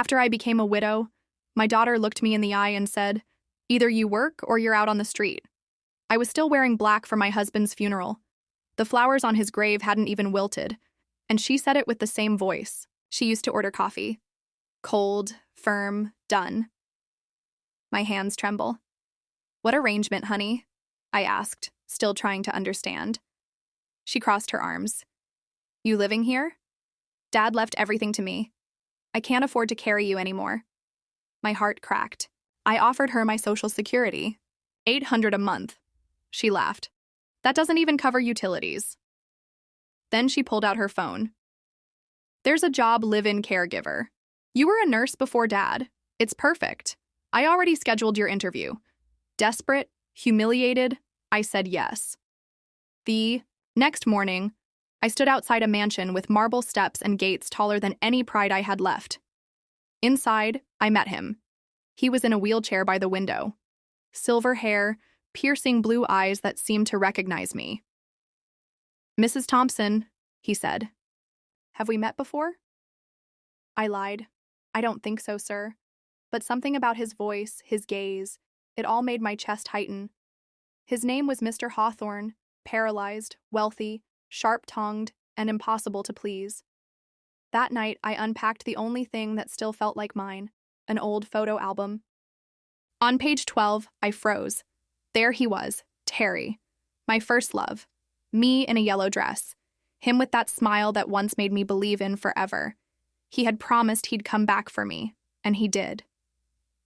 After I became a widow, my daughter looked me in the eye and said, "Either you work or you're out on the street." I was still wearing black for my husband's funeral. The flowers on his grave hadn't even wilted, and she said it with the same voice. She used to order coffee. Cold, firm, done. My hands tremble. "What arrangement, honey?" I asked, still trying to understand. She crossed her arms. "You living here? Dad left everything to me. I can't afford to carry you anymore." My heart cracked. I offered her my Social Security. $800 a month. She laughed. "That doesn't even cover utilities." Then she pulled out her phone. "There's a job live-in caregiver. You were a nurse before Dad. It's perfect. I already scheduled your interview." Desperate, humiliated, I said yes. The next morning, I stood outside a mansion with marble steps and gates taller than any pride I had left. Inside, I met him. He was in a wheelchair by the window. Silver hair, piercing blue eyes that seemed to recognize me. "Mrs. Thompson," he said. "Have we met before?" I lied. "I don't think so, sir." But something about his voice, his gaze, it all made my chest tighten. His name was Mr. Hawthorne, paralyzed, wealthy, sharp-tongued, and impossible to please. That night, I unpacked the only thing that still felt like mine, an old photo album. On page 12, I froze. There he was, Terry, my first love, me in a yellow dress, him with that smile that once made me believe in forever. He had promised he'd come back for me, and he did.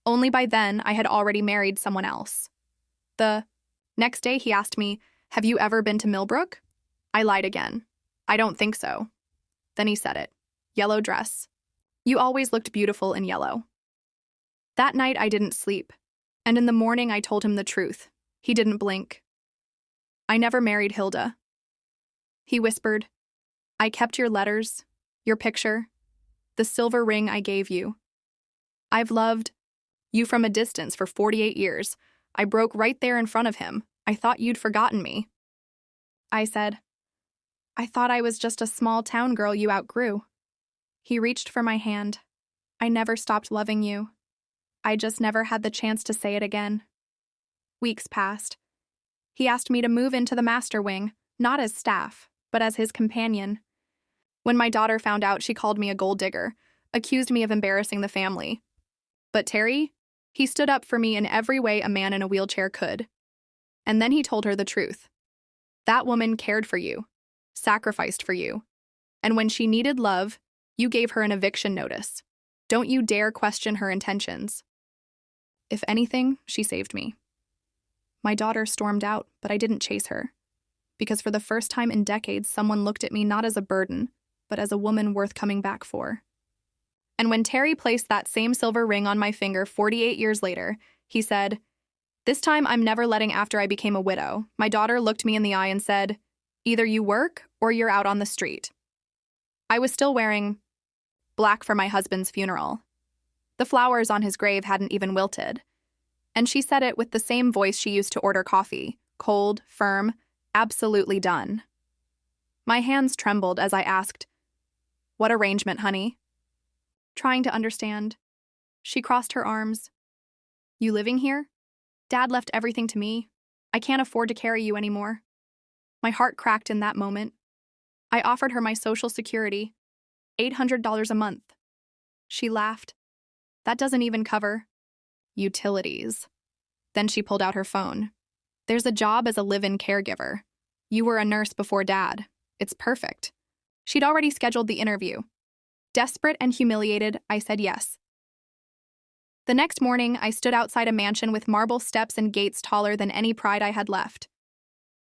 Only by then, I had already married someone else. The next day, he asked me, "Have you ever been to Millbrook?" I lied again. "I don't think so." Then he said it. "Yellow dress. You always looked beautiful in yellow." That night, I didn't sleep, and in the morning, I told him the truth. He didn't blink. "I never married Hilda." He whispered, "I kept your letters, your picture, the silver ring I gave you. I've loved you from a distance for 48 years. I broke right there in front of him. I thought you'd forgotten me." I said, "I thought I was just a small town girl you outgrew." He reached for my hand. "I never stopped loving you. I just never had the chance to say it again." Weeks passed. He asked me to move into the master wing, not as staff, but as his companion. When my daughter found out, she called me a gold digger, accused me of embarrassing the family. But Terry, he stood up for me in every way a man in a wheelchair could. And then he told her the truth. "That woman cared for you, sacrificed for you, and when she needed love, you gave her an eviction notice. Don't you dare question her intentions." If anything, she saved me. My daughter stormed out, but I didn't chase her. Because for the first time in decades, someone looked at me not as a burden, but as a woman worth coming back for. And when Terry placed that same silver ring on my finger 48 years later, he said, "This time I'm never letting after I became a widow." My daughter looked me in the eye and said, "Either you work or you're out on the street." I was still wearing black for my husband's funeral. The flowers on his grave hadn't even wilted. And she said it with the same voice she used to order coffee, cold, firm, absolutely done. My hands trembled as I asked, "What arrangement, honey?" Trying to understand, she crossed her arms. "You living here? Dad left everything to me. I can't afford to carry you anymore." My heart cracked in that moment. I offered her my Social Security, $800 a month. She laughed. "That doesn't even cover utilities." Then she pulled out her phone. "There's a job as a live-in caregiver. You were a nurse before Dad. It's perfect." She'd already scheduled the interview. Desperate and humiliated, I said yes. The next morning, I stood outside a mansion with marble steps and gates taller than any pride I had left.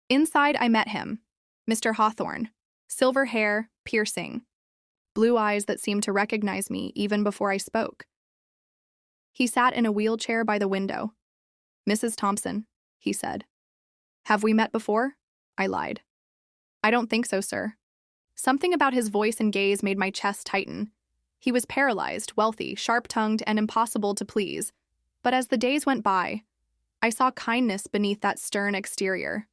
Inside, I met him, Mr. Hawthorne, silver hair, piercing, blue eyes that seemed to recognize me even before I spoke. He sat in a wheelchair by the window. "Mrs. Thompson," he said. "Have we met before?" I lied. "I don't think so, sir." Something about his voice and gaze made my chest tighten. He was paralyzed, wealthy, sharp-tongued, and impossible to please. But as the days went by, I saw kindness beneath that stern exterior.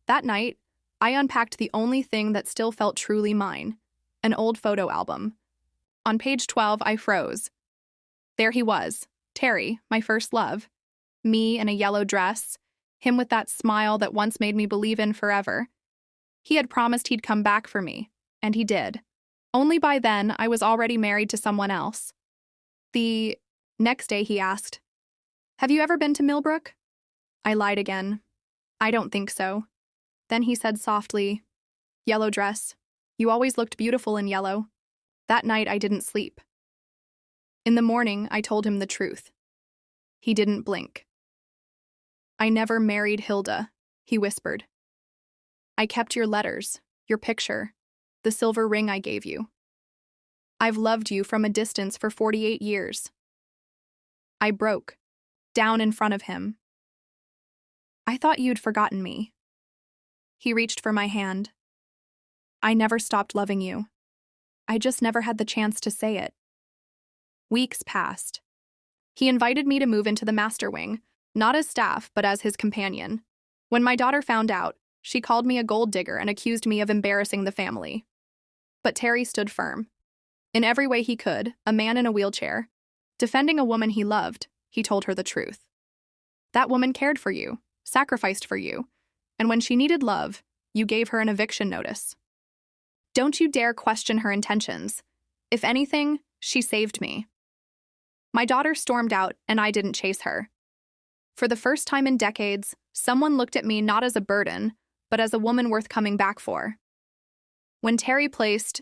That night, I unpacked the only thing that still felt truly mine, an old photo album. On page 12, I froze. There he was, Terry, my first love. Me in a yellow dress, him with that smile that once made me believe in forever. He had promised he'd come back for me, and he did. Only by then, I was already married to someone else. The next day, he asked, "Have you ever been to Millbrook?" I lied again. "I don't think so." Then he said softly, "Yellow dress. You always looked beautiful in yellow." That night, I didn't sleep. In the morning, I told him the truth. He didn't blink. "I never married Hilda," he whispered. "I kept your letters, your picture, the silver ring I gave you. I've loved you from a distance for 48 years. I broke, down in front of him. "I thought you'd forgotten me." He reached for my hand. "I never stopped loving you. I just never had the chance to say it." Weeks passed. He invited me to move into the master wing, not as staff, but as his companion. When my daughter found out, she called me a gold digger and accused me of embarrassing the family. But Terry stood firm. In every way he could, a man in a wheelchair, defending a woman he loved, he told her the truth. That woman cared for you, sacrificed for you, and when she needed love, you gave her an eviction notice. Don't you dare question her intentions. If anything, she saved me. My daughter stormed out, and I didn't chase her. For the first time in decades, someone looked at me not as a burden, but as a woman worth coming back for. When Terry placed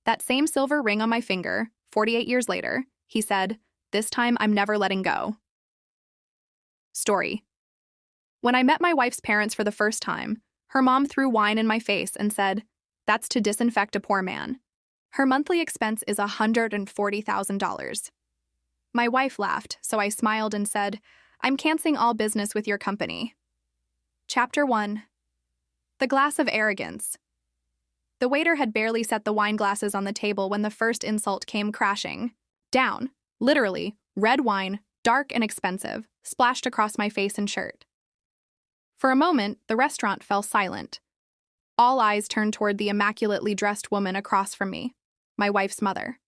that same silver ring on my finger, 48 years later, he said, "This time I'm never letting go." Story. When I met my wife's parents for the first time, her mom threw wine in my face and said, "That's to disinfect a poor man. Her monthly expense is $140,000. My wife laughed, so I smiled and said, "I'm canceling all business with your company." Chapter 1. The Glass of Arrogance. The waiter had barely set the wine glasses on the table when the first insult came crashing down. Literally, red wine, dark and expensive, splashed across my face and shirt. For a moment, the restaurant fell silent. All eyes turned toward the immaculately dressed woman across from me, my wife's mother.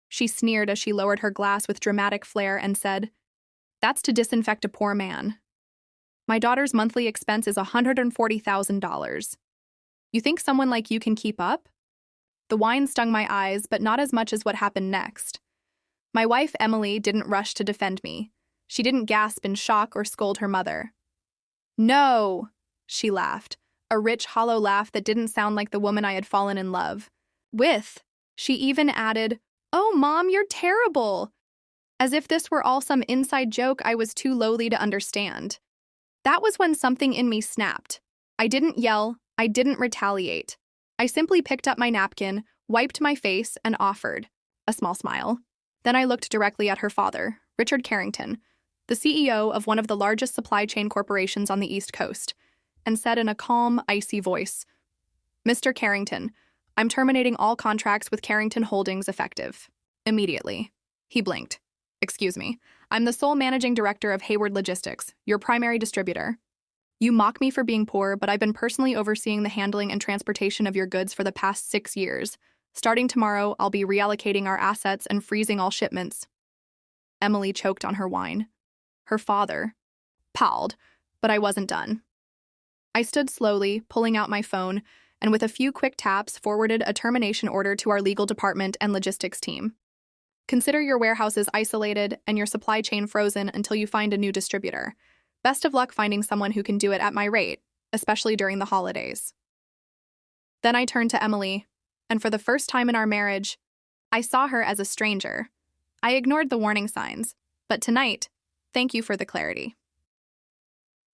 She sneered as she lowered her glass with dramatic flair and said, "That's to disinfect a poor man. My daughter's monthly expense is $140,000. You think someone like you can keep up?" The wine stung my eyes, but not as much as what happened next. My wife, Emily, didn't rush to defend me. She didn't gasp in shock or scold her mother. "No," she laughed, a rich, hollow laugh that didn't sound like the woman I had fallen in love with. She even added, "Oh, Mom, you're terrible," as if this were all some inside joke I was too lowly to understand. That was when something in me snapped. I didn't yell, I didn't retaliate. I simply picked up my napkin, wiped my face, and offered a small smile. Then I looked directly at her father, Richard Carrington, the CEO of one of the largest supply chain corporations on the East Coast, and said in a calm, icy voice, "Mr. Carrington, I'm terminating all contracts with Carrington Holdings effective immediately." He blinked. "Excuse me, I'm the sole managing director of Hayward Logistics, your primary distributor. You mock me for being poor, but I've been personally overseeing the handling and transportation of your goods for the past 6 years. Starting tomorrow, I'll be reallocating our assets and freezing all shipments." Emily choked on her wine. Her father palled, but I wasn't done. I stood slowly, pulling out my phone, and with a few quick taps, forwarded a termination order to our legal department and logistics team. "Consider your warehouses isolated and your supply chain frozen until you find a new distributor. Best of luck finding someone who can do it at my rate, especially during the holidays." Then I turned to Emily, and for the first time in our marriage, I saw her as a stranger. I ignored the warning signs, but tonight, thank you for the clarity.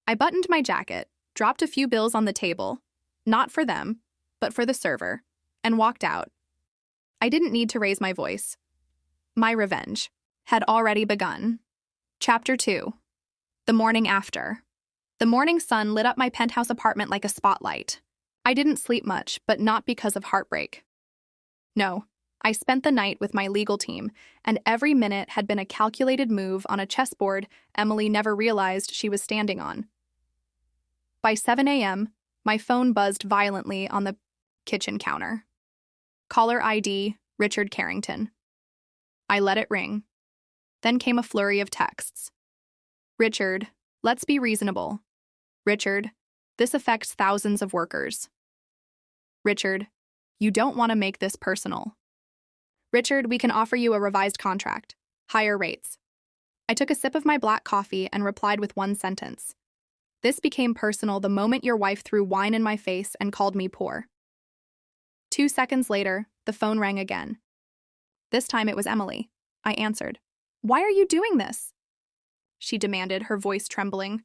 I buttoned my jacket, dropped a few bills on the table, not for them, but for the server, and walked out. I didn't need to raise my voice. My revenge had already begun. Chapter 2. The morning after. The morning sun lit up my penthouse apartment like a spotlight. I didn't sleep much, but not because of heartbreak. No, I spent the night with my legal team, and every minute had been a calculated move on a chessboard Emily never realized she was standing on. By 7 a.m., my phone buzzed violently on the kitchen counter. Caller ID, Richard Carrington. I let it ring. Then came a flurry of texts. Richard, let's be reasonable. Richard, this affects thousands of workers. Richard, you don't want to make this personal. Richard, we can offer you a revised contract. Higher rates. I took a sip of my black coffee and replied with one sentence. This became personal the moment your wife threw wine in my face and called me poor. 2 seconds later, the phone rang again. This time it was Emily. I answered. Why are you doing this? She demanded, her voice trembling.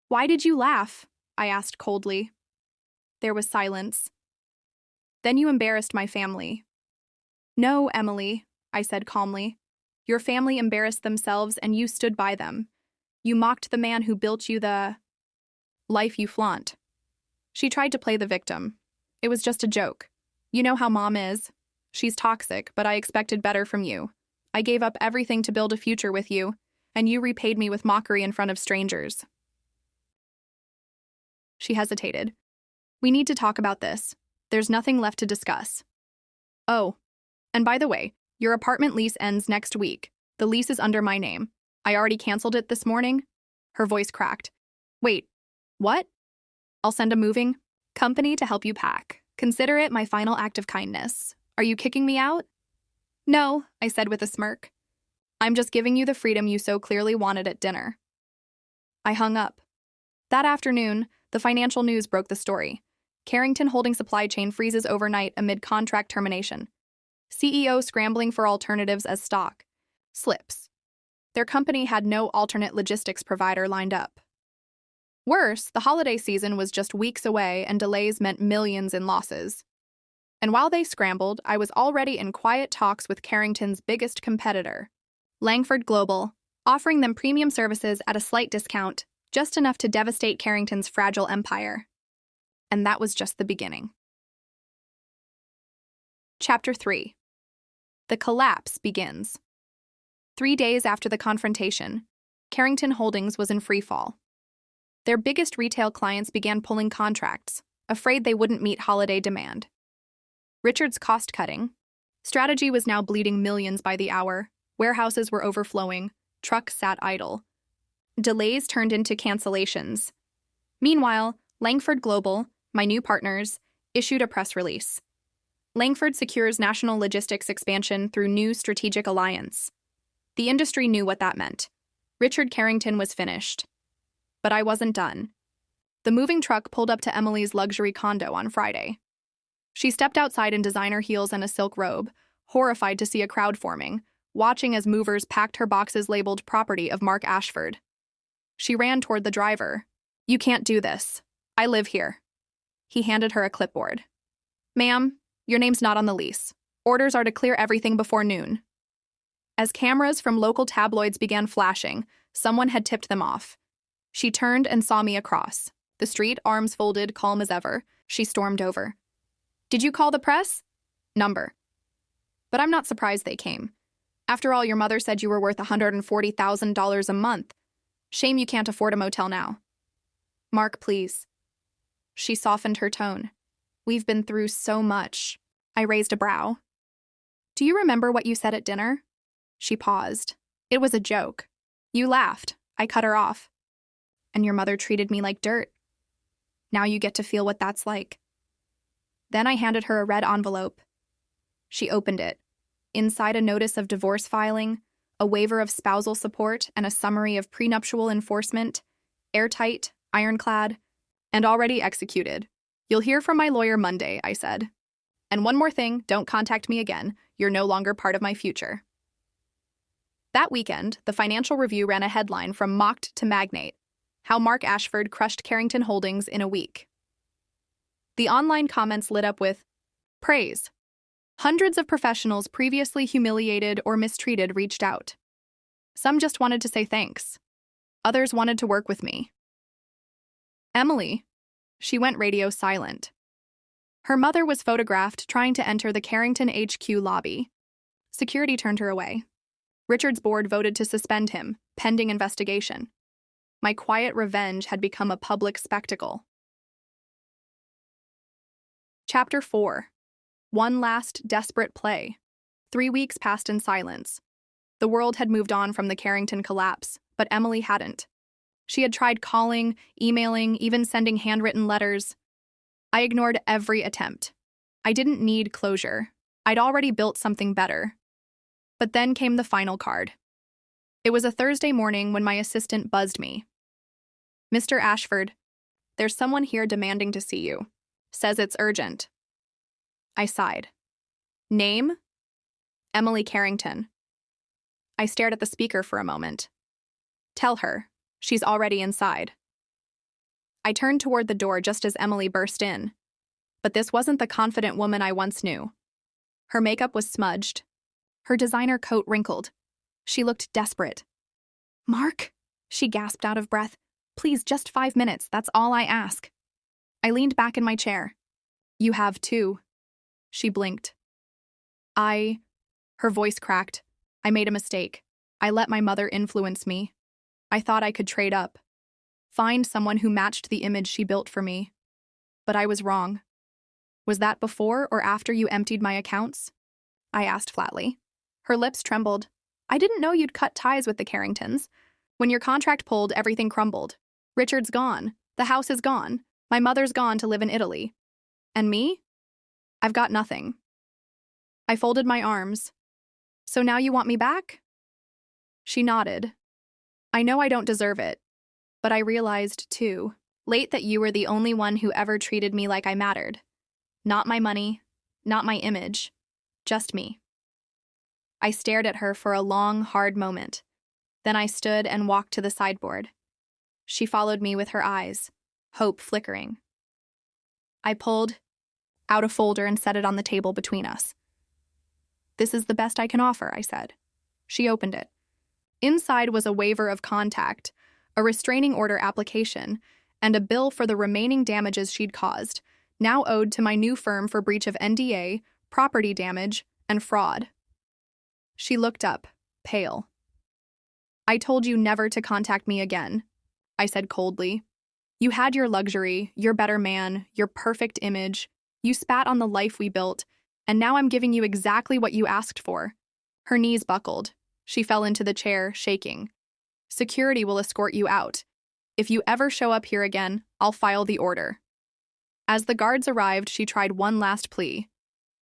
Why did you laugh? I asked coldly. There was silence. Then you embarrassed my family. No, Emily, I said calmly. Your family embarrassed themselves and you stood by them. You mocked the man who built you the life you flaunt. She tried to play the victim. It was just a joke. You know how Mom is. She's toxic, but I expected better from you. I gave up everything to build a future with you, and you repaid me with mockery in front of strangers. She hesitated. We need to talk about this. There's nothing left to discuss. Oh, and by the way, your apartment lease ends next week. The lease is under my name. I already canceled it this morning. Her voice cracked. Wait, what? I'll send a moving company to help you pack. Consider it my final act of kindness. Are you kicking me out? No, I said with a smirk. I'm just giving you the freedom you so clearly wanted at dinner. I hung up. That afternoon, the financial news broke the story. Carrington Holding supply chain freezes overnight amid contract termination. CEO scrambling for alternatives as stock slips. Their company had no alternate logistics provider lined up. Worse, the holiday season was just weeks away and delays meant millions in losses. And while they scrambled, I was already in quiet talks with Carrington's biggest competitor, Langford Global, offering them premium services at a slight discount, just enough to devastate Carrington's fragile empire. And that was just the beginning. Chapter 3. The collapse begins. 3 days after the confrontation, Carrington Holdings was in freefall. Their biggest retail clients began pulling contracts, afraid they wouldn't meet holiday demand. Richard's cost-cutting strategy was now bleeding millions by the hour. Warehouses were overflowing, trucks sat idle. Delays turned into cancellations. Meanwhile, Langford Global, my new partners, issued a press release. Langford secures national logistics expansion through new strategic alliance. The industry knew what that meant. Richard Carrington was finished. But I wasn't done. The moving truck pulled up to Emily's luxury condo on Friday. She stepped outside in designer heels and a silk robe, horrified to see a crowd forming, watching as movers packed her boxes labeled property of Mark Ashford. She ran toward the driver. You can't do this. I live here. He handed her a clipboard. Ma'am, your name's not on the lease. Orders are to clear everything before noon. As cameras from local tabloids began flashing, someone had tipped them off. She turned and saw me across. The street, arms folded, calm as ever, she stormed over. Did you call the press? Number. But I'm not surprised they came. After all, your mother said you were worth $140,000 a month. Shame you can't afford a motel now. Mark, please. She softened her tone. We've been through so much. I raised a brow. Do you remember what you said at dinner? She paused. It was a joke. You laughed. I cut her off. And your mother treated me like dirt. Now you get to feel what that's like. Then I handed her a red envelope. She opened it. Inside a notice of divorce filing, a waiver of spousal support, and a summary of prenuptial enforcement, airtight, ironclad, and already executed. You'll hear from my lawyer Monday, I said. And one more thing, don't contact me again. You're no longer part of my future. That weekend, the Financial Review ran a headline from mocked to magnate, how Mark Ashford crushed Carrington Holdings in a week. The online comments lit up with praise. Hundreds of professionals previously humiliated or mistreated reached out. Some just wanted to say thanks. Others wanted to work with me. Emily. She went radio silent. Her mother was photographed trying to enter the Carrington HQ lobby. Security turned her away. Richard's board voted to suspend him, pending investigation. My quiet revenge had become a public spectacle. Chapter 4. One last desperate play. 3 weeks passed in silence. The world had moved on from the Carrington collapse, but Emily hadn't. She had tried calling, emailing, even sending handwritten letters. I ignored every attempt. I didn't need closure. I'd already built something better. But then came the final card. It was a Thursday morning when my assistant buzzed me. "Mr. Ashford, there's someone here demanding to see you. Says it's urgent." I sighed. "Name?" "Emily Carrington." I stared at the speaker for a moment. "Tell her. She's already inside." I turned toward the door just as Emily burst in. But this wasn't the confident woman I once knew. Her makeup was smudged. Her designer coat wrinkled. She looked desperate. "Mark," she gasped out of breath. "Please, just 5 minutes, that's all I ask." I leaned back in my chair. "You have too." She blinked. Her voice cracked. "I made a mistake. I let my mother influence me. I thought I could trade up. Find someone who matched the image she built for me. But I was wrong." "Was that before or after you emptied my accounts?" I asked flatly. Her lips trembled. "I didn't know you'd cut ties with the Carringtons. When your contract pulled, everything crumbled. Richard's gone. The house is gone. My mother's gone to live in Italy. And me? I've got nothing." I folded my arms. "So now you want me back?" She nodded. "I know I don't deserve it. But I realized, too, late that you were the only one who ever treated me like I mattered. Not my money, not my image, just me." I stared at her for a long, hard moment. Then I stood and walked to the sideboard. She followed me with her eyes, hope flickering. I pulled out a folder and set it on the table between us. "This is the best I can offer," I said. She opened it. Inside was a waiver of contact, a restraining order application, and a bill for the remaining damages she'd caused, now owed to my new firm for breach of NDA, property damage, and fraud. She looked up, pale. "I told you never to contact me again," I said coldly. "You had your luxury, your better man, your perfect image. You spat on the life we built, and now I'm giving you exactly what you asked for." Her knees buckled. She fell into the chair, shaking. "Security will escort you out. If you ever show up here again, I'll file the order." As the guards arrived, she tried one last plea.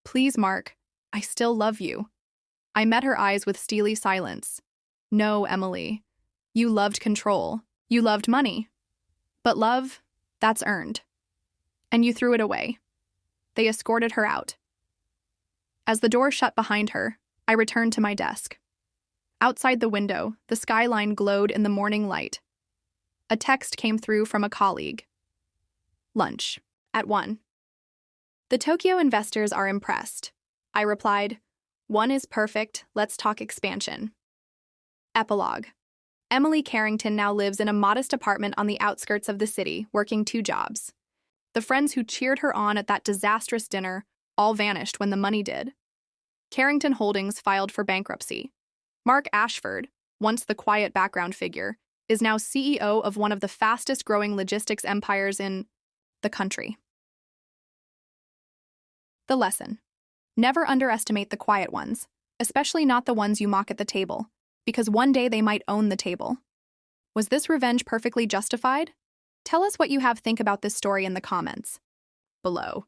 "Please, Mark, I still love you." I met her eyes with steely silence. "No, Emily. You loved control. You loved money. But love, that's earned. And you threw it away." They escorted her out. As the door shut behind her, I returned to my desk. Outside the window, the skyline glowed in the morning light. A text came through from a colleague. "Lunch. At 1. The Tokyo investors are impressed." I replied, "1 is perfect, let's talk expansion." Epilogue. Emily Carrington now lives in a modest apartment on the outskirts of the city, working 2 jobs. The friends who cheered her on at that disastrous dinner all vanished when the money did. Carrington Holdings filed for bankruptcy. Mark Ashford, once the quiet background figure, is now CEO of one of the fastest-growing logistics empires in the country. The lesson. Never underestimate the quiet ones, especially not the ones you mock at the table, because one day they might own the table. Was this revenge perfectly justified? Tell us what you think about this story in the comments below.